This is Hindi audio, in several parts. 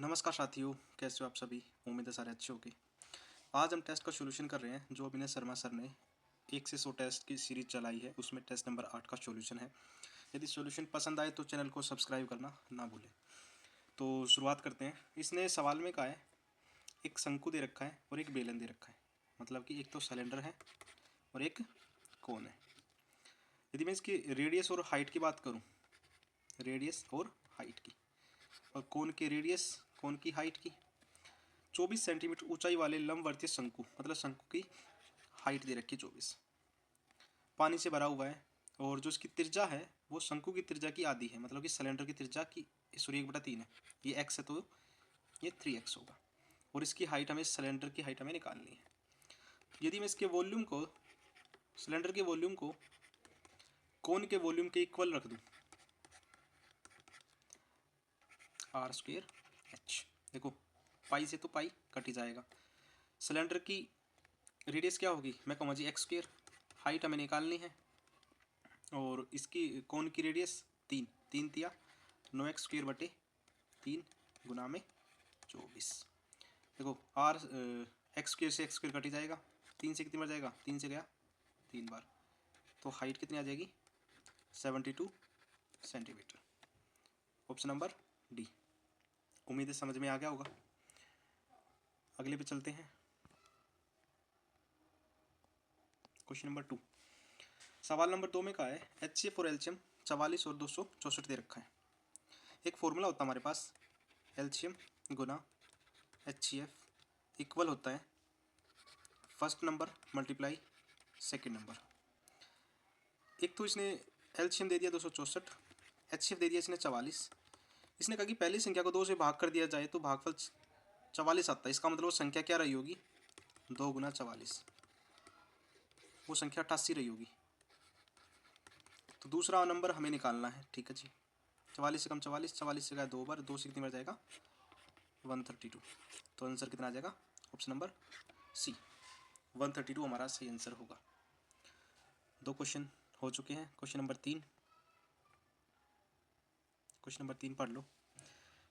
नमस्कार साथियों, कैसे हो आप सभी। उम्मीद है सारे अच्छे होंगे। आज हम टेस्ट का सॉल्यूशन कर रहे हैं जो अभिनय शर्मा सर ने 1 से 100 टेस्ट की सीरीज चलाई है। उसमें टेस्ट नंबर 8 का सॉल्यूशन है। यदि सॉल्यूशन पसंद आए तो चैनल को सब्सक्राइब करना ना भूलें। तो शुरुआत करते हैं। इसने सवाल में कहा है एक शंकु दे रखा है और एक बेलन दे रखा है, मतलब कि एक तो सिलेंडर है और एक कोन है। यदि मैं इसकी रेडियस और हाइट की बात करूँ, रेडियस और हाइट की, और कोन की रेडियस, कोन की हाइट की, 24 सेंटीमीटर ऊंचाई वाले लंबवर्तीय शंकु, मतलब शंकु की हाइट दे रखी है 24, पानी से भरा हुआ है। और जो इसकी त्रिज्या है वो शंकु की त्रिज्या की आधी है, मतलब कि सिलेंडर की त्रिज्या की सॉरी 1/3 है। ये x है तो ये 3x होगा। और इसकी हाइट हमें, सिलेंडर की हाइट हमें निकालनी है। यदि मैं इसके वॉल्यूम को, सिलेंडर के वॉल्यूम को कोन के वॉल्यूम के इक्वल रख दूं, r² h, देखो पाई से तो पाई कट ही जाएगा। सिलेंडर की रेडियस क्या होगी, मैं कहूँगा जी x²। हाइट हमें निकालनी है और इसकी कोन की रेडियस 3, 3 तिया 9x² बटे 3 गुना में 24। देखो आर x² से x² कट ही जाएगा, 3 से कितनी बार जाएगा, 3 से गया 3 बार, तो हाइट कितनी आ जाएगी 72 सेंटीमीटर। Option number D. उम्मीद है समझ में आ गया होगा। अगले पे चलते हैं। Question number 2। सवाल नंबर 2 में कहा है HCF और LCM 44 और 264 दे रखा है। एक फॉर्मूला होता है हमारे पास, LCM गुना HCF इक्वल होता है first number multiply second number. एक तो इसने LCM दे दिया 264, HCF दे दिया इसने 44। इसने कहा कि पहली संख्या को 2 से भाग कर दिया जाए तो भागफल 44 आता है। इसका मतलब वो संख्या क्या रही होगी, 2 गुना 44, वो संख्या 88 रही होगी। तो दूसरा नंबर हमें निकालना है, ठीक है जी। 44 से कम 44, 44 से गया 2 बार, 2 से कितनी बार जाएगा 132। तो आंसर कितना आ जाएगा, ऑप्शन नंबर सी 132 हमारा सही आंसर होगा। 2 क्वेश्चन हो चुके हैं। क्वेश्चन नंबर 3, क्वेश्चन नंबर 3 पढ़ लो।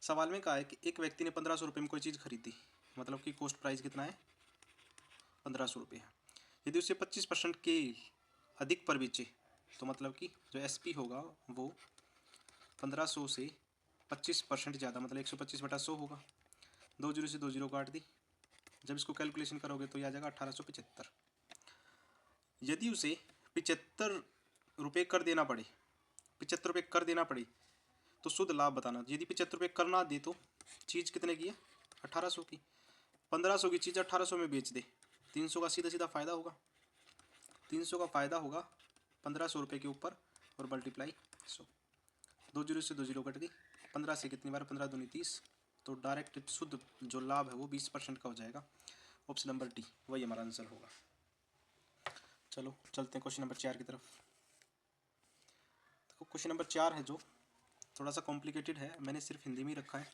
सवाल में कहा है कि एक व्यक्ति ने 1500 रुपये में कोई चीज़ खरीदी, मतलब कि कॉस्ट प्राइस कितना है 1500 रुपये है। यदि उसे 25% के अधिक पर बेचे तो मतलब कि जो SP होगा वो 1500 से 25% ज़्यादा, मतलब 125/100 होगा। 2 जीरो से 2 जीरो काट दी। जब इसको कैलकुलेशन करोगे तो ये आ जाएगा 1875। यदि उसे 75 रुपये कर देना पड़े, 75 रुपये कर देना पड़े तो शुद्ध लाभ बताना। यदि 75 रुपये कर ना दे तो चीज़ कितने की है 1800 की। 1500 की चीज़ 1800 में बेच दे, 300 का सीधा सीधा फ़ायदा होगा। 300 का फ़ायदा होगा 1500 रुपये के ऊपर और मल्टीप्लाई 100। 2 जीरो से 2 जीरो कट गई। 15 से कितनी बार, 15 दूनी 30, तो डायरेक्ट शुद्ध जो लाभ है वो 20% का हो जाएगा। ऑप्शन नंबर डी वही हमारा आंसर होगा। चलो चलते हैं क्वेश्चन नंबर 4 की तरफ। तो क्वेश्चन नंबर 4 है जो थोड़ा सा कॉम्प्लिकेटेड है, मैंने सिर्फ हिंदी में ही रखा है,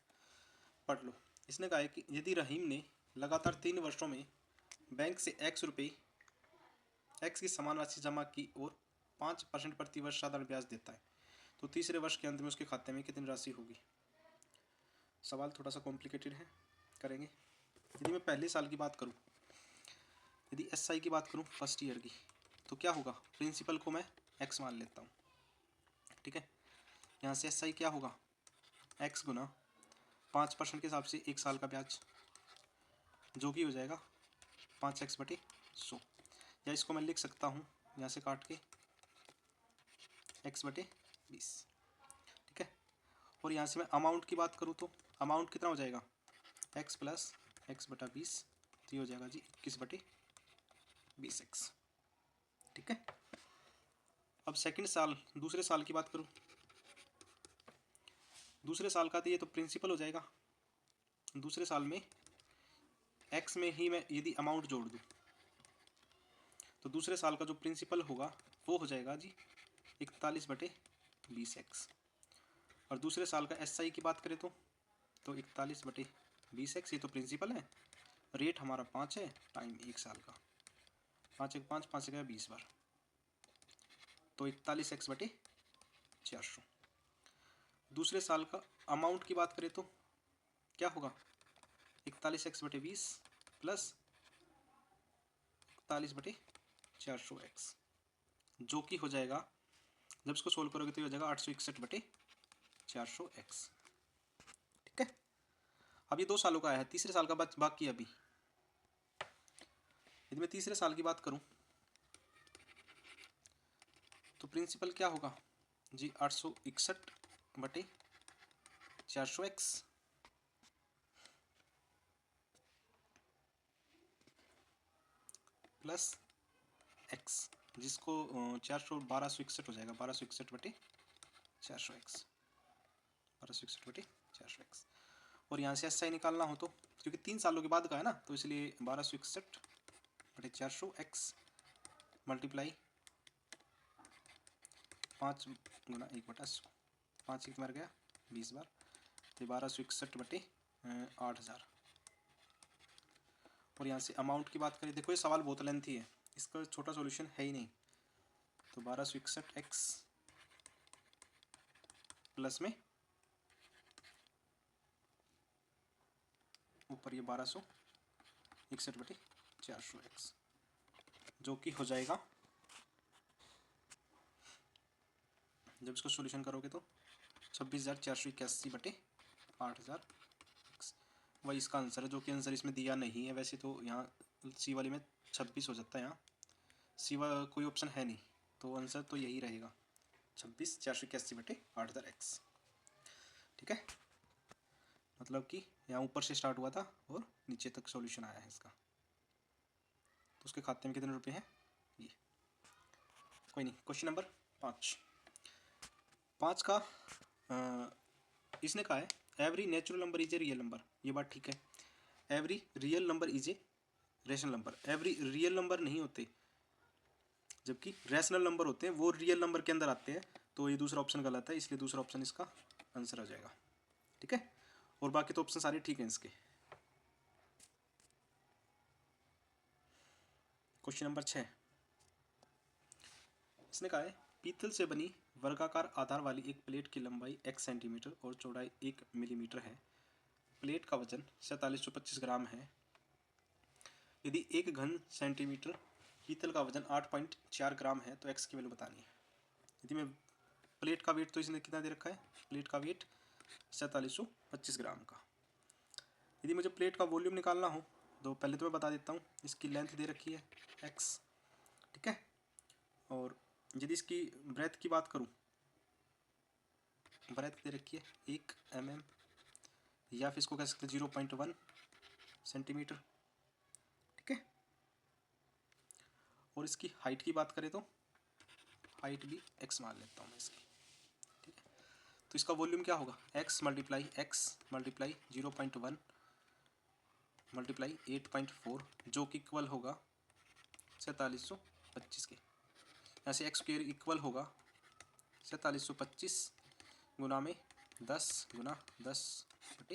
पढ़ लो। इसने कहा है कि यदि रहीम ने लगातार 3 वर्षों में बैंक से x की समान राशि जमा की और 5% प्रति वर्ष साधारण ब्याज देता है तो तीसरे वर्ष के अंत में उसके खाते में कितनी राशि होगी। सवाल थोड़ा सा कॉम्प्लिकेटेड है, करेंगे। यदि मैं पहले साल की बात करूं, यदि SI की बात करूं फर्स्ट ईयर की, तो क्या होगा, प्रिंसिपल को मैं x मान लेता हूं, ठीक है। यहाँ से SI क्या होगा, x गुना 5% के हिसाब से 1 साल का ब्याज, जो कि हो जाएगा 5x/100। या इसको मैं लिख सकता हूँ यहाँ से काट के x/20, ठीक है। और यहाँ से मैं अमाउंट की बात करूँ तो अमाउंट कितना हो जाएगा x + x/20, तो ये हो जाएगा जी 21/20x, ठीक है। अब सेकंड साल, दूसरे साल की बात करूँ, दूसरे साल का तो ये तो प्रिंसिपल हो जाएगा। दूसरे साल में x में ही मैं यदि अमाउंट जोड़ दूँ तो दूसरे साल का जो प्रिंसिपल होगा वो हो जाएगा जी 41/20x। और दूसरे साल का SI की बात करें तो 41/20x, ये तो प्रिंसिपल है। रेट हमारा 5 है, टाइम 1 साल का, 5 1 5, 5 20 बार, तो 41x/400। दूसरे साल का अमाउंट की बात करें तो क्या होगा 41x/20 प्लस 41/400x, जो कि हो जाएगा, जब इसको सोल्व करोगे तो ये हो जाएगा 861/400x। ठीक है, अब ये 2 सालों का आया है, तीसरे साल का बाकी है अभी। यदि मैं तीसरे साल की बात करूं तो प्रिंसिपल क्या होगा जी, 861/400x प्लस x, जिसको 1261 हो जाएगा, 1261/400x, 1261/400x। और यहाँ से SI निकालना हो तो, क्योंकि 3 सालों के बाद का है ना, तो इसलिए 1261/400x मल्टीप्लाई 5 गुना 1/100, 5 एक मर गया 20 बार, तो 1261/8000। और यहाँ से अमाउंट की बात करें, देखो ये सवाल बहुत लेंथी है, इसका छोटा सॉल्यूशन है ही नहीं, तो 1261x प्लस में ऊपर ये 1261/400x, जो कि हो जाएगा, जब इसको सॉल्यूशन करोगे तो 26,481/8000। वही इसका आंसर है, जो कि आंसर इसमें दिया नहीं है। वैसे तो यहाँ सी वाले में 26 हो जाता है, यहाँ सी वाला कोई ऑप्शन है नहीं, तो आंसर तो यही रहेगा 26,481/8000x। ठीक है, मतलब कि यहाँ ऊपर से स्टार्ट हुआ था और नीचे तक सॉल्यूशन आया है इसका। तो उसके खाते में कितने रुपए हैं ये, कोई नहीं। क्वेश्चन नंबर 5 का इसने कहा है every natural number is a real number. ये बात ठीक है, every real number is a rational number. Every real number नहीं होते, जबकि रैशनल नंबर होते हैं, वो रियल नंबर के अंदर आते हैं। तो ये दूसरा ऑप्शन गलत है, इसलिए दूसरा ऑप्शन इसका आंसर हो जाएगा। ठीक है, और बाकी तो ऑप्शन सारे ठीक हैं इसके। क्वेश्चन नंबर 6, इसने कहा है पीतल से बनी वर्गाकार आधार वाली एक प्लेट की लंबाई x सेंटीमीटर और चौड़ाई 1 मिलीमीटर है। प्लेट का वजन 4725 ग्राम है। यदि 1 घन सेंटीमीटर पीतल का वजन 8.4 ग्राम है तो x की वैल्यू बतानी है। यदि मैं प्लेट का वेट, तो इसने कितना दे रखा है, प्लेट का वेट 4725 ग्राम का। यदि मुझे प्लेट का वॉल्यूम निकालना हो तो पहले तो मैं बता देता हूँ, इसकी लेंथ दे रखी है x। ठीक है, और यदि इसकी ब्रेथ की बात करूँ, ब्रेथ दे रखी है 1 mm, या फिर इसको कह सकते हैं 0.1 सेंटीमीटर। ठीक है, और इसकी हाइट की बात करें तो हाइट भी x मान लेता हूँ मैं इसकी। ठीक है, तो इसका वॉल्यूम क्या होगा, x मल्टीप्लाई 0.1 मल्टीप्लाई 8.4, जो कि इक्वल होगा 4725 के। यहाँ से एक्स स्क्वेयर इक्वल होगा 4725 गुना में 10 गुना 10 बटे,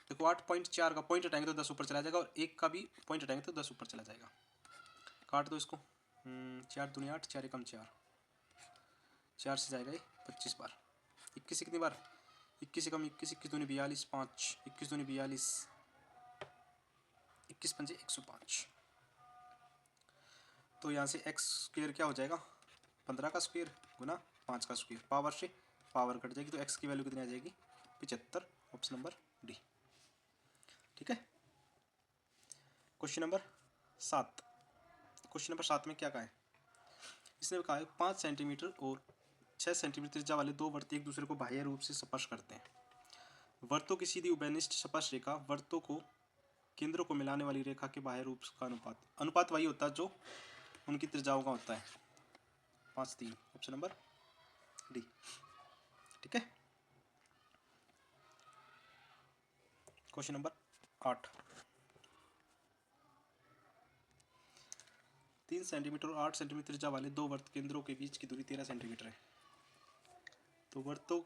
देखो 8.4 का पॉइंट हटाएंगे तो 10 ऊपर चला जाएगा, और 1 का भी पॉइंट हटाएंगे तो 10 ऊपर चला जाएगा। काट दो इसको, 4 दूनी 8, 4 एकम 4, 4 से जाएगा ये 25 बार। 21 से कितनी बार, 21 एकम 21, 21 दूनी 42, 5, 21 दूनी 42, 21 पंजे 105। तो यहाँ से एक्स स्क्वेयर क्या हो जाएगा, 15 का स्क्वेयर गुना 5 का स्क्वेयर, पावर से पावर कट जाएगी, तो एक्स की वैल्यू कितनी आ जाएगी 75, ऑप्शन नंबर डी। ठीक है, क्वेश्चन नंबर 7। क्वेश्चन नंबर 7 में क्या कहा है, इसने कहा है 5 सेंटीमीटर और 6 सेंटीमीटर त्रिज्या वाले 2 वृत्त एक दूसरे को बाह्य रूप से स्पर्श करते हैं। वृत्तों की सीधी उभयनिष्ठ स्पर्श रेखा वृत्तों को केंद्रों को मिलाने वाली रेखा के बाह्य रूप का अनुपात वही होता है जो उनकी त्रिज्याओं का होता है। 5-3, ऑप्शन नंबर डी। ठीक है, क्वेश्चन नंबर 8, 3 सेंटीमीटर और 8 सेंटीमीटर त्रिज्या वाले 2 वृत्त केंद्रों के बीच की दूरी 13 सेंटीमीटर है। तो वृत्तों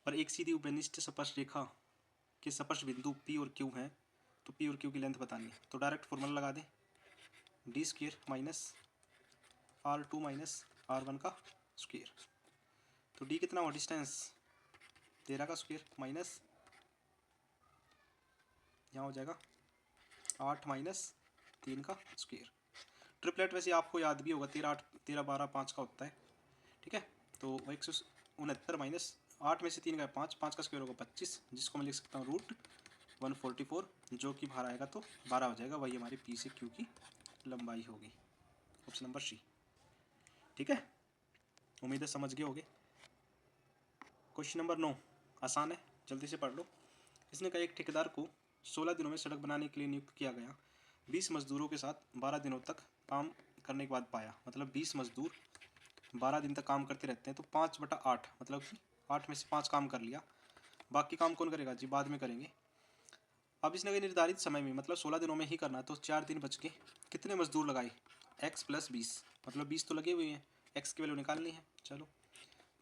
पर एक सीधी उभयनिष्ठ स्पर्श रेखा के स्पर्श बिंदु P और Q हैं, तो P और Q की लेंथ बतानी है। तो डायरेक्ट फॉर्मूला लगा दें, d square minus R2 minus R1 का स्क्वेयर। तो d कितना हुआ डिस्टेंस, 13 का स्क्वेयर माइनस यहाँ हो जाएगा 8 माइनस 3 का स्क्वायर। ट्रिपलेट वैसे आपको याद भी होगा, 13 8 13 12 5 का होता है, ठीक है। तो 169 माइनस 8 में से 3 का 5, 5 का स्क्वायर होगा 25, जिसको मैं लिख सकता हूँ √144, जो कि बाहर आएगा तो 12 हो जाएगा। वही हमारी पी से क्यू की लंबाई होगी। ऑप्शन नंबर सी, ठीक है। उम्मीद है समझ गए होगे। क्वेश्चन नंबर 9 आसान है, जल्दी से पढ़ लो। इसने कहा एक ठेकेदार को 16 दिनों में सड़क बनाने के लिए नियुक्त किया गया। 20 मजदूरों के साथ 12 दिनों तक काम करने के बाद पाया, मतलब 20 मजदूर 12 दिन तक काम करते रहते हैं, तो 5/8 मतलब कि 8 में से 5 काम कर लिया, बाकी काम कौन करेगा जी, बाद में करेंगे। अब इसने निर्धारित समय में मतलब 16 दिनों में ही करना, तो 4 दिन बच के कितने मजदूर लगाए, x + 20, मतलब 20 तो लगे हुए हैं, x की वैल्यू निकालनी है। चलो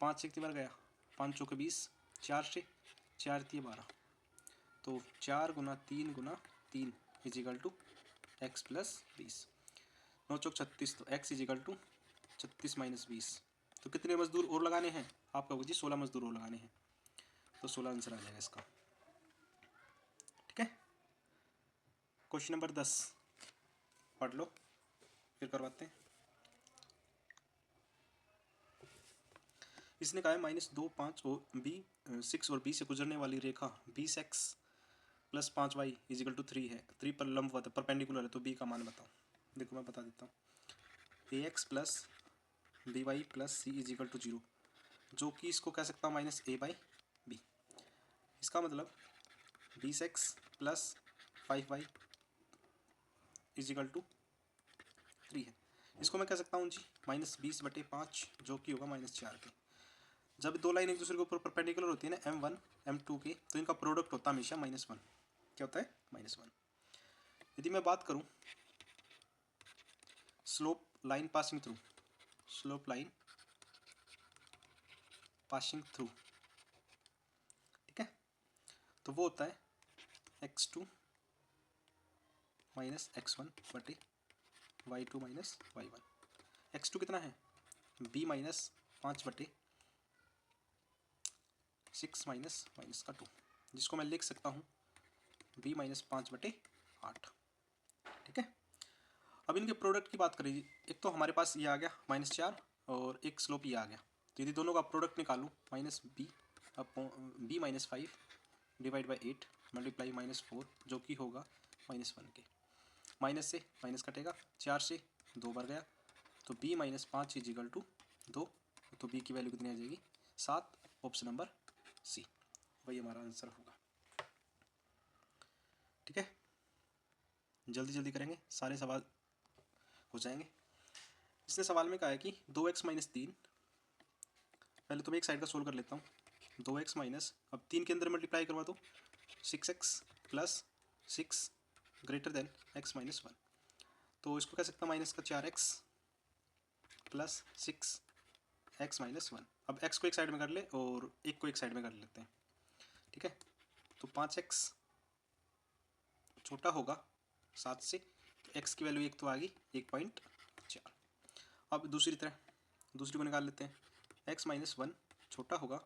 5 से कितनी बार गया, 5 चौके 20, 4 से 4 × 12, तो 4 × 3 × 3 = x + 20, 9 चौक 36, तो x = 36 - 20, तो कितने मजदूर और लगाने हैं, आप कहोगे जी 16 मजदूर और लगाने हैं, तो 16 आंसर आ जाएगा इसका, ठीक है। क्वेश्चन नंबर 10 पढ़ लो, फिर करवाते हैं। इसने कहा है -2 5 और B6 और B से गुजरने वाली रेखा 20x + 5y = 3 है। 3 पर लंबवत परपेंडिकुलर है, तो B का मान बताओ। देखो मैं बता देता हूँ, ax + by + c = 0, जो कि इसको कह सकता हूँ -a/b। इसका मतलब 20x + 5y = 3 है। इसको मैं कह सकता हूँ जी -20/5, जो कि होगा -4 के। जब दो लाइन एक दूसरे के ऊपर परपेंडिकुलर होती है ना, m1 m2 के, तो इनका प्रोडक्ट होता है हमेशा -1। क्या होता है, -1। यदि मैं बात करूं slope line passing through, slope line passing through, ठीक है, तो वो होता है x2 - x1 बटे y2 - y1। x2 कितना है, b -5 बटे 6 -2, जिसको मैं लिख सकता हूँ b -5 बटे 8, ठीक है। अब इनके प्रोडक्ट की बात करें, एक तो हमारे पास ये आ गया -4 और एक स्लोप ये आ गया, तो यदि दोनों का प्रोडक्ट निकालूँ -b -5 / 8 मल्टीप्लाई -4, जो कि होगा -1 के। माइनस से माइनस कटेगा, 4 से 2 बार गया, तो b -5 = 2, तो b की वैल्यू कितनी आ जाएगी, 7। ऑप्शन नंबर सी वही हमारा आंसर होगा, ठीक है। जल्दी जल्दी करेंगे, सारे सवाल हो जाएंगे। इसने सवाल में कहा है कि 2x - 3, पहले तो मैं एक साइड का सोल्व कर लेता हूँ। 2x माइनस, अब 3 के अंदर मल्टीप्लाई करवा दो, 6x + 6 > x - 1, तो इसको कह सकता हूँ माइनस का 4x + 6 x - 1। अब x को एक साइड में कर ले और एक को एक साइड में कर लेते हैं, ठीक है। तो 5x छोटा होगा 7 से, तो x की वैल्यू एक तो आ गई 1.4। अब दूसरी तरह, दूसरी को निकाल लेते हैं, x - 1 छोटा होगा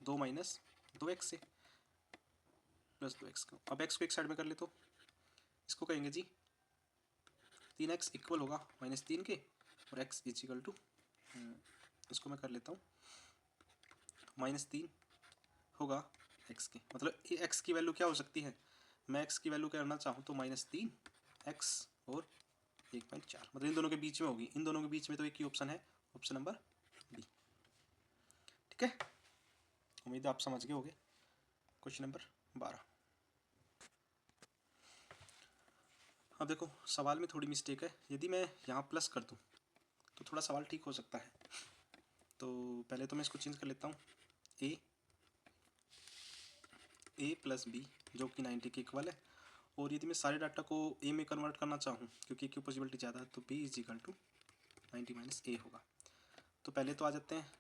2 - 2x से प्लस 2x को। अब x को एक साइड में कर ले, तो इसको कहेंगे जी 3x इक्वल होगा -3 के, और x = इसको मैं कर लेता हूँ -3 होगा x के, मतलब x की वैल्यू क्या हो सकती है, मैं x की वैल्यू करना चाहूँ तो -3 x और 1.4, मतलब इन दोनों के बीच में होगी। इन दोनों के बीच में तो एक ही ऑप्शन है, ऑप्शन नंबर बी, ठीक है। उम्मीद है आप समझ गए होंगे। Question number 12। अब देखो सवाल में थोड़ी मिस्टेक है, यदि मैं यहाँ प्लस कर दूँ तो थोड़ा सवाल ठीक हो सकता है। तो पहले तो मैं इसको चेंज कर लेता हूँ, a + b जो कि 90 के इक्वल है, और यदि मैं सारे डाटा को a में कन्वर्ट करना चाहूँ क्योंकि की पॉसिबिलिटी ज़्यादा है, तो b = 90 - a होगा। तो पहले तो आ जाते हैं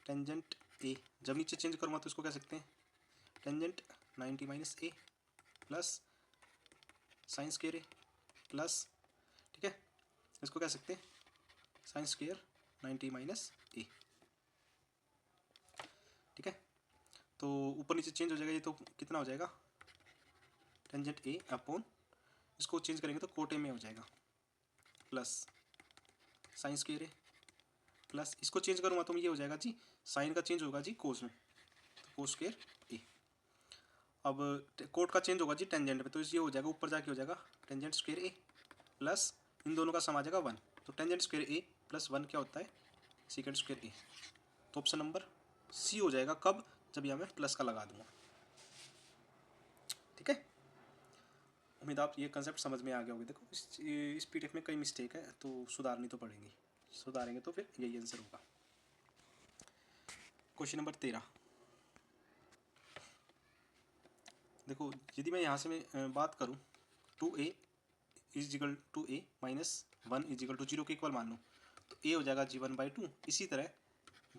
टेंजेंट a, जब नीचे चेंज करूँगा तो इसको कह सकते हैं tangent 90 - a plus sine square a plus, ठीक है, इसको कह सकते हैं साइन स्क्वायर 90 - a, ठीक है। तो ऊपर नीचे चेंज हो जाएगा, ये तो कितना हो जाएगा टेंजेंट ए अपॉन, इसको चेंज करेंगे तो कोट ए में हो जाएगा, प्लस साइन स्क्वायर ए, प्लस इसको चेंज करूँगा तो ये हो जाएगा जी, साइन का चेंज होगा जी कोस में, तो कोस स्क्वायर ए। अब कोट का चेंज होगा जी टेंजेंट में, तो ये हो जाएगा ऊपर जाके हो जाएगा टेंजेंट स्क्वायर ए, प्लस इन दोनों का सम आ जाएगा 1, तो टेंजेंट स्क्वायर ए प्लस 1 क्या होता है, सीकेंट स्क्वायर ए। तो ऑप्शन नंबर सी हो जाएगा, कब, जब यहाँ मैं प्लस का लगा दूंगा। ठीक है, उम्मीद आप ये कंसेप्ट समझ में आ गया होगा। देखो इस पीडीएफ में कई मिस्टेक है तो सुधारनी तो पड़ेंगी, सुधारेंगे तो फिर यही आंसर होगा। क्वेश्चन नंबर 13, देखो यदि मैं यहाँ से मैं बात करूँ 2a is equal to A minus 1 is equal to 0 के इक्वल मान लूँ, तो a हो जाएगा g 1/2, इसी तरह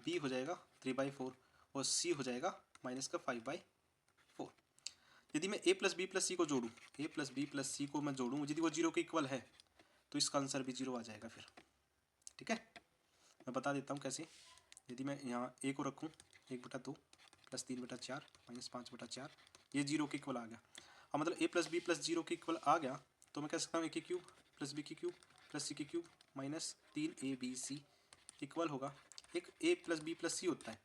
b हो जाएगा 3/4 और c हो जाएगा माइनस का 5/4। यदि मैं a प्लस बी प्लस सी को जोड़ूँ, a प्लस बी प्लस सी को मैं जोड़ूँ, यदि वो 0 के इक्वल है तो इसका आंसर भी 0 आ जाएगा फिर। ठीक है, मैं बता देता हूँ कैसे। यदि मैं यहाँ a को रखूँ 1/2 प्लस 3/4 माइनस 5/4, ये 0 के इक्वल आ गया। अब मतलब a प्लस बी प्लस 0 के इक्वल आ गया तो मैं कह सकता हूँ a की क्यूब प्लस b की क्यूब प्लस c की क्यूब माइनस 3abc इक्वल होगा, एक a प्लस बी प्लस सी होता है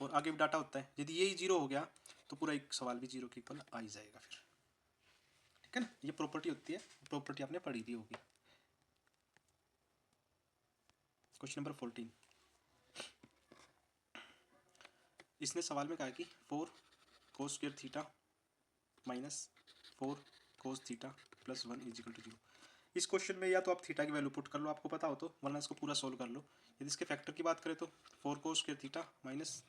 और आगे भी डाटा होता है। यदि यही 0 हो गया तो पूरा एक सवाल भी 0 के इक्वल आ ही जाएगा फिर। ठीक है ना, ये प्रॉपर्टी होती है, प्रॉपर्टी आपने पढ़ी दी होगी। क्वेश्चन नंबर 14, इसने सवाल में कहा कि 4 cos square theta minus 4 cos theta plus 1 is equal to 0। इस क्वेश्चन में या तो आप थीटा की वैल्यू पुट कर लो आपको पता हो तो, वरना इसको पूरा सोल्व कर लो। यदि इसके फैक्टर की बात करें तो 4 cos square theta minus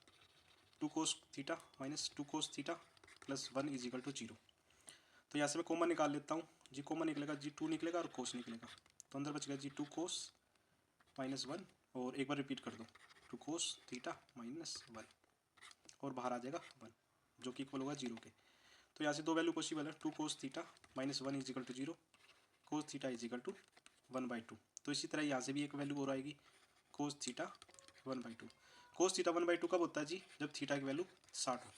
2 cos theta minus 2 cos theta plus 1 is equal to 0। तो यहाँ से मैं कॉमन निकाल लेता हूँ, जी कॉमन निकलेगा, जी 2 निकलेगा और कोस निकलेगा, तो अंदर बच गया जी 2 कोस माइनस 1, और एक बार रिपीट कर दो 2 कोस थीटा माइनस 1, और बाहर आ जाएगा 1 जो कि इक्वल होगा 0 के। तो यहाँ से दो वैल्यू पॉसिबल है, 2 cos theta minus 1 is equal to 0, cos theta is equal to 1/2। तो इसी तरह यहाँ से भी एक वैल्यू और आएगी, कोस थीटा 1/2। कोस थीटा 1/2 कब होता है जी, जब थीटा की वैल्यू 60 हो।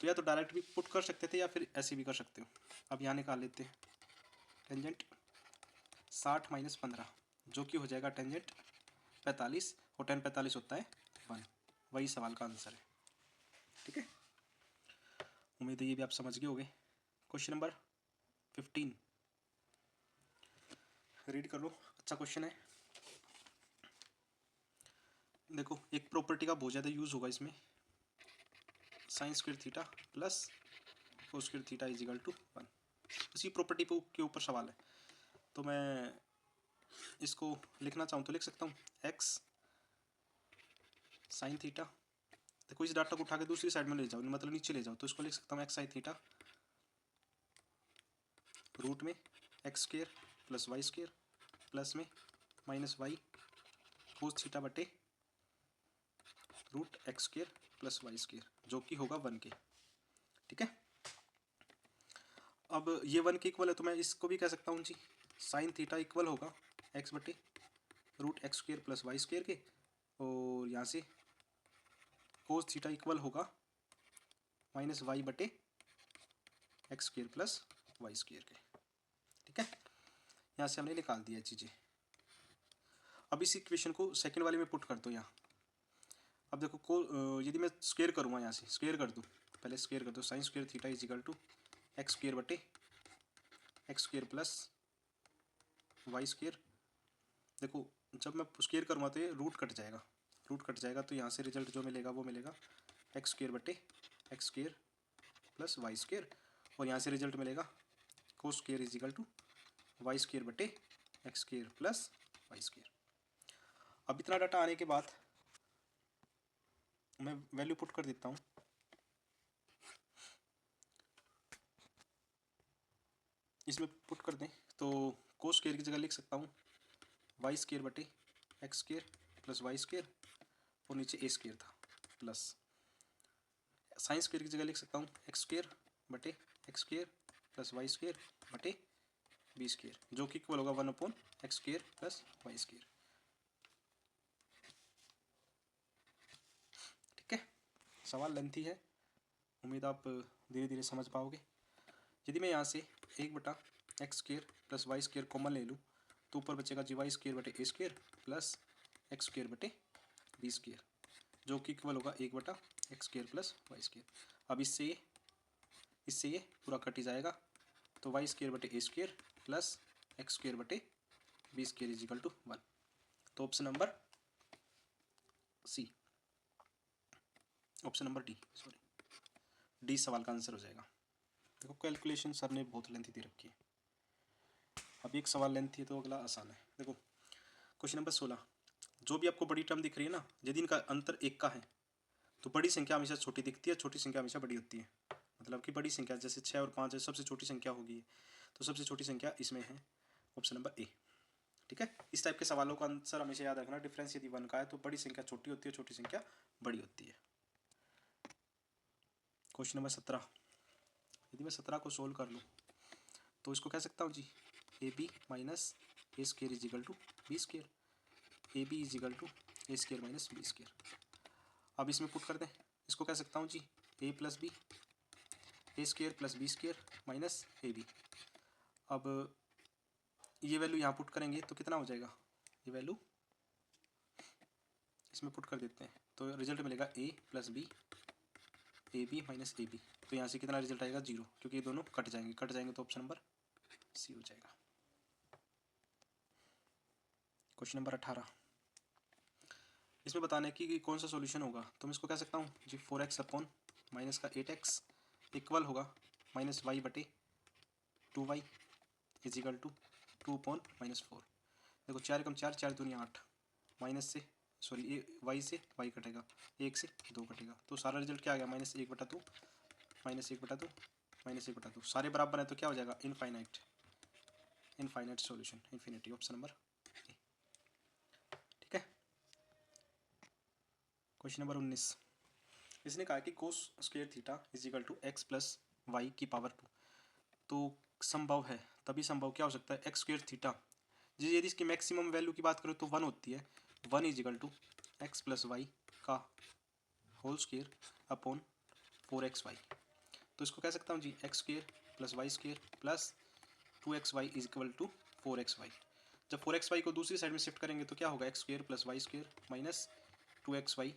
तो या तो डायरेक्ट भी पुट कर सकते थे या फिर ऐसे भी कर सकते हो। अब यहाँ निकाल लेते हैं टेंजेंट 60 माइनस 15 जो कि हो जाएगा टेंजेंट 45, और 10 45 होता है 1, वही सवाल का आंसर है। ठीक है, उम्मीद है ये भी आप समझ गए होंगे। क्वेश्चन नंबर 15 रीड कर लो, अच्छा क्वेश्चन है। देखो एक प्रॉपर्टी का बहुत ज़्यादा यूज़ होगा इसमें, sine square theta plus cos square theta is equal to 1, इसी प्रॉपर्टी के ऊपर सवाल है। तो मैं इसको लिखना चाहूँ तो लिख सकता हूँ एक्स साइन थीटा, देखो इस डाटा को उठा के दूसरी साइड में ले जाओ, मतलब नीचे ले जाओ, तो इसको लिख सकता हूँ एक्स साइन थीटा रूट में X square plus Y square plus में माइनस वाई कोस थीटा बटे root X square plus Y square जो कि होगा 1 के। ठीक है, अब ये 1 के इक्वल है तो मैं इसको भी कह सकता हूँ जी साइन थीटा इक्वल होगा एक्स बटे root X square plus Y square के, और यहाँ से कोस थीटा इक्वल होगा माइनस वाई बटे x square plus Y square के। ठीक है, यहाँ से हमने निकाल दिया चीज़ें। अब इस इक्वेशन को सेकंड वाले में पुट कर दो यहाँ। अब देखो को यदि मैं स्क्वायर करूँगा, यहाँ से स्क्वायर कर दूँ, पहले स्क्वायर कर दो, sine square theta is equal to x square बटे x square plus Y square. देखो जब मैं स्क्वायर करूँगा तो ये रूट कट जाएगा, रूट कट जाएगा तो यहाँ से रिजल्ट जो मिलेगा वो मिलेगा एक्स स्क्वायर बटे x square plus Y square, और यहाँ से रिजल्ट मिलेगा cos square is equal to y square बटे x square plus Y square. अब इतना डाटा आने के बाद मैं वैल्यू पुट कर देता हूँ, इसमें पुट कर दें तो कोस स्क्वायर की जगह लिख सकता हूँ वाई स्क्वायर बटे x square plus Y square, और नीचे ए स्क्वायर था, प्लस साइन स्क्वायर की जगह लिख सकता हूँ एक्स स्क्वायर बटे x square plus Y square बटे बी स्क्वायर जो कि इक्वल होगा 1/x square plus Y square. ठीक है, सवाल लेंथी है, उम्मीद आप धीरे धीरे समझ पाओगे। यदि मैं यहाँ से 1/x² + y² कॉमन ले लूँ तो ऊपर बचेगा जी y² / a² + x² / b², जो कि इक्वल होगा 1/x² + y²। अब इससे ये पूरा कट ही जाएगा, तो y² / a² + x² / b² = 1। तो ऑप्शन नंबर डी सवाल का आंसर हो जाएगा। देखो कैलकुलेशन सर ने बहुत लेंथी दे रखी है। अब एक सवाल लेंथी है तो अगला आसान है। देखो क्वेश्चन नंबर 16, जो भी आपको बड़ी टर्म दिख रही है ना, यदि इनका अंतर 1 का है तो बड़ी संख्या हमेशा छोटी दिखती है, छोटी संख्या हमेशा बड़ी होती है। मतलब कि बड़ी संख्या जैसे 6 और 5 है, सबसे छोटी संख्या होगी, तो सबसे छोटी संख्या इसमें है ऑप्शन नंबर ए। ठीक है, इस टाइप के सवालों का आंसर हमेशा याद रखना, डिफरेंस यदि 1 का है तो बड़ी संख्या छोटी होती है, छोटी संख्या बड़ी होती है। क्वेश्चन नंबर 17, यदि मैं 17 को सोल्व कर लूँ तो इसको कह सकता हूँ जी AB - a² = b², AB = a² - b²। अब इसमें पुट कर दें, इसको कह सकता हूँ जी a + b a² + b² - ab। अब ये वैल्यू यहाँ पुट करेंगे तो कितना हो जाएगा, ये वैल्यू इसमें पुट कर देते हैं तो रिजल्ट मिलेगा a + b ab - ab। तो यहाँ से कितना रिजल्ट आएगा 0, क्योंकि ये दोनों कट जाएंगे तो ऑप्शन नंबर सी हो जाएगा। क्वेश्चन नंबर 18, इसमें बताना है कि कौन सा सॉल्यूशन होगा। तो मैं इसको कह सकता हूँ जी 4x / -8x इक्वल होगा -y/2y = 2/-4। देखो 4 × 4 4 दूनी 8, माइनस से ये y से y कटेगा, 1 से 2 कटेगा, तो सारा रिजल्ट क्या आ गया -1/2 -1/2 -1/2। सारे बराबर है तो क्या हो जाएगा infinite solution, infinity, option number A. ठीक है, क्वेश्चन नंबर 19, इसने कहा कि cos² थीटा = x + y²। तो संभव है, तभी संभव क्या हो सकता है x² थीटा, यदि इसकी मैक्सिमम वैल्यू की बात करो तो 1 होती है, 1 = x + y का होल² अपॉन 4xy। तो इसको कह सकता हूँ जी x² + y² + 2xy = 4xy। जब 4xy को दूसरी साइड में शिफ्ट करेंगे तो क्या होगा x² + y² - 2xy,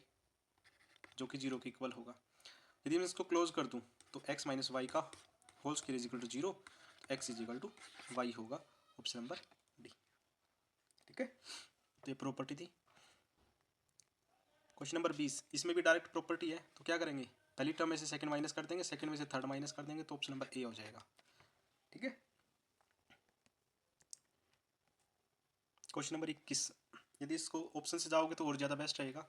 जो कि 0 के इक्वल होगा। यदि मैं इसको क्लोज कर दूं तो x - y का होल² = 0, x = y होगा, ऑप्शन नंबर डी। ठीक है, तो ये प्रॉपर्टी थी। क्वेश्चन नंबर 20, इसमें भी डायरेक्ट प्रॉपर्टी है, तो क्या करेंगे, पहली टर्म में से सेकंड माइनस कर देंगे, सेकंड में से थर्ड माइनस कर देंगे, तो ऑप्शन नंबर ए हो जाएगा। ठीक है, क्वेश्चन नंबर 21, यदि इसको ऑप्शन से जाओगे तो और ज़्यादा बेस्ट रहेगा।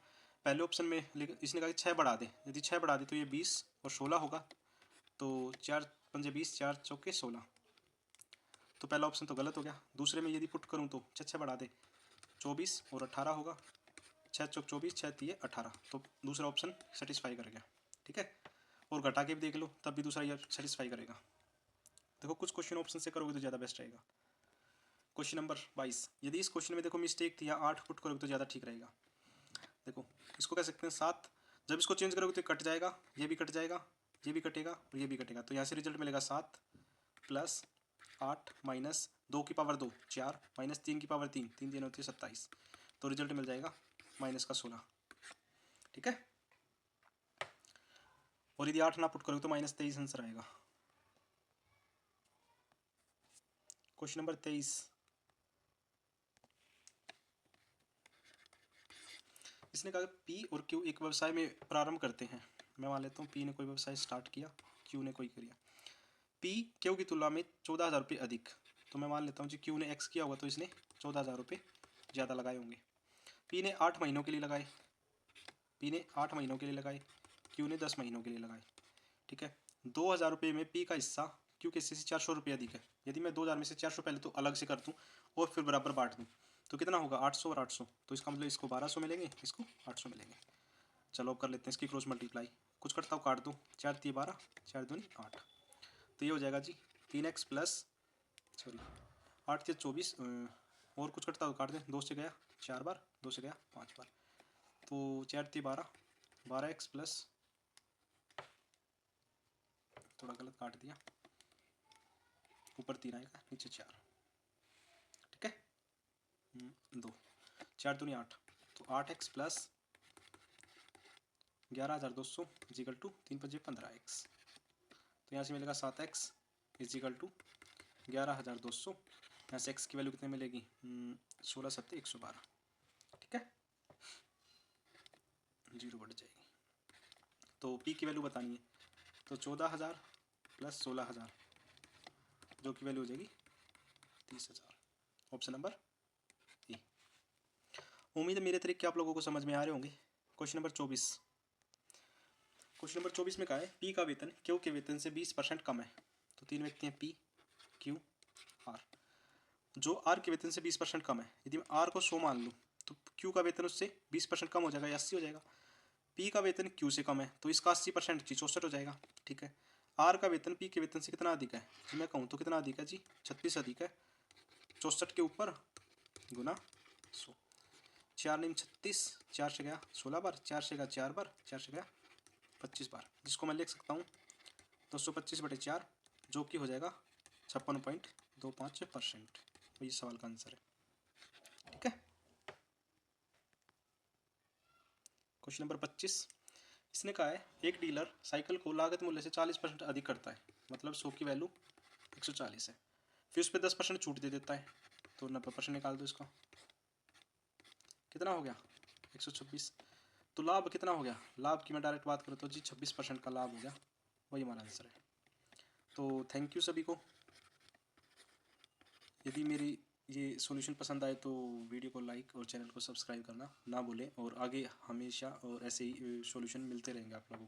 पहले ऑप्शन में इसने कहा कि 6 बढ़ा दे, यदि 6 बढ़ा दे तो ये 20 और 16 होगा, तो 4 × 5 = 20, 4 × 4 = 16, तो पहला ऑप्शन तो गलत हो गया। दूसरे में यदि पुट करूँ तो 6 बढ़ा दे 24 और 18 होगा, 6 × 4 = 24, 6 × 3 = 18, तो दूसरा ऑप्शन सेटिस्फाई कर गया। ठीक है, और घटा के भी देख लो तब भी दूसरा ये सेटिस्फाई करेगा। देखो कुछ क्वेश्चन ऑप्शन से करोगे तो ज़्यादा बेस्ट रहेगा। क्वेश्चन नंबर 22, यदि इस क्वेश्चन में देखो मिस्टेक थी, यहाँ 8 पुट करोगे तो ज़्यादा ठीक रहेगा। देखो इसको कह सकते हैं 7, जब इसको चेंज करोगे तो कट जाएगा, ये भी कट जाएगा, ये भी कटेगा और ये भी कटेगा, तो यहाँ से रिजल्ट मिलेगा 7 + 8 - 2 की पावर 2 4 - 3 की पावर 3 3 3 होती है 27, तो रिजल्ट मिल जाएगा -16। ठीक है, और यदि 8 ना पुट करोगे तो -23 आंसर आएगा। क्वेश्चन नंबर 23, इसने कहा पी और क्यू एक व्यवसाय में प्रारंभ करते हैं। मैं मान लेता हूँ पी ने कोई व्यवसाय स्टार्ट किया, क्यू ने कोई किया। पी क्यू की तुलना में 14,000 रुपये अधिक, तो मैं मान लेता हूँ जी क्यू ने एक्स किया होगा तो इसने 14,000 रुपये ज़्यादा लगाए होंगे। पी ने 8 महीनों के लिए लगाए, क्यू ने 10 महीनों के लिए लगाए। ठीक है, 2,000 रुपये में पी का हिस्सा क्यू के हिस्से से 400 रुपये अधिक है। यदि मैं 2,000 में से 400 पहले तो अलग से कर दूँ और फिर बराबर बांट दूँ तो कितना होगा 800 और 800, तो इसका मतलब इसको 1200 मिलेंगे, इसको 800 मिलेंगे। चलो अब कर लेते हैं इसकी क्रॉस मल्टीप्लाई, कुछ करता हूँ काट दूँ, 4 × 3 = 12, 4 × 2 = 8, तो ये हो जाएगा जी 3x + 8 × 24, और कुछ करता हूँ काट दें, 2 से गया 4 बार, 2 से गया 5 बार, तो 4 × 3 = 12, 12x + थोड़ा गलत काट दिया, ऊपर 3 आएगा, नीचे 4, ठीक है। 2, 4 दूनी 8, तो 8x plus 11,200 is equal to 3×5 = 15x। तो यहाँ से मिलेगा 7x इजिकल टू 11,200। यहाँ से x की वैल्यू कितने मिलेगी, 16 7 112, ठीक है, 0 बढ़ जाएगी। तो p की वैल्यू बतानी है, तो 14,000 प्लस 16,000 जो की वैल्यू हो जाएगी 30,000। Option number A. उम्मीद है मेरे तरीके आप लोगों को समझ में आ रहे होंगे। Question number 24। क्वेश्चन नंबर 24 में कहा है पी का वेतन क्यू के वेतन से 20% कम है। तो 3 व्यक्ति हैं, पी क्यू आर। जो आर के वेतन से 20% कम है, यदि मैं आर को 100 मान लूँ तो क्यू का वेतन उससे 20% कम हो जाएगा या 80 हो जाएगा। पी का वेतन क्यू से कम है तो इसका 80% 64 हो जाएगा, ठीक है। आर का वेतन पी के वेतन से कितना अधिक है, जी मैं कहूँ तो कितना अधिक है जी, 36 अधिक है। 64 के ऊपर गुना 100, 4 9 36, 4 से गया 16 बार, 4 से गया 4 बार, 4 से गया 25 बार, जिसको मैं लिख सकता हूँ 225/4, जो कि हो जाएगा 56.25%। ये सवाल का आंसर है, ठीक है। Question number 25। इसने कहा है एक डीलर साइकिल को लागत मूल्य से 40% अधिक करता है, मतलब 100 की वैल्यू 140 है, फिर उस पर 10% छूट दे देता है। तो 90% निकाल दो, इसका कितना हो गया 126। तो लाभ कितना हो गया, लाभ की मैं डायरेक्ट बात करूँ तो जी 26% का लाभ हो गया, वही हमारा आंसर है। तो थैंक यू सभी को। यदि मेरी ये सॉल्यूशन पसंद आए तो वीडियो को लाइक और चैनल को सब्सक्राइब करना ना भूलें, और आगे हमेशा और ऐसे ही सॉल्यूशन मिलते रहेंगे आप लोगों को।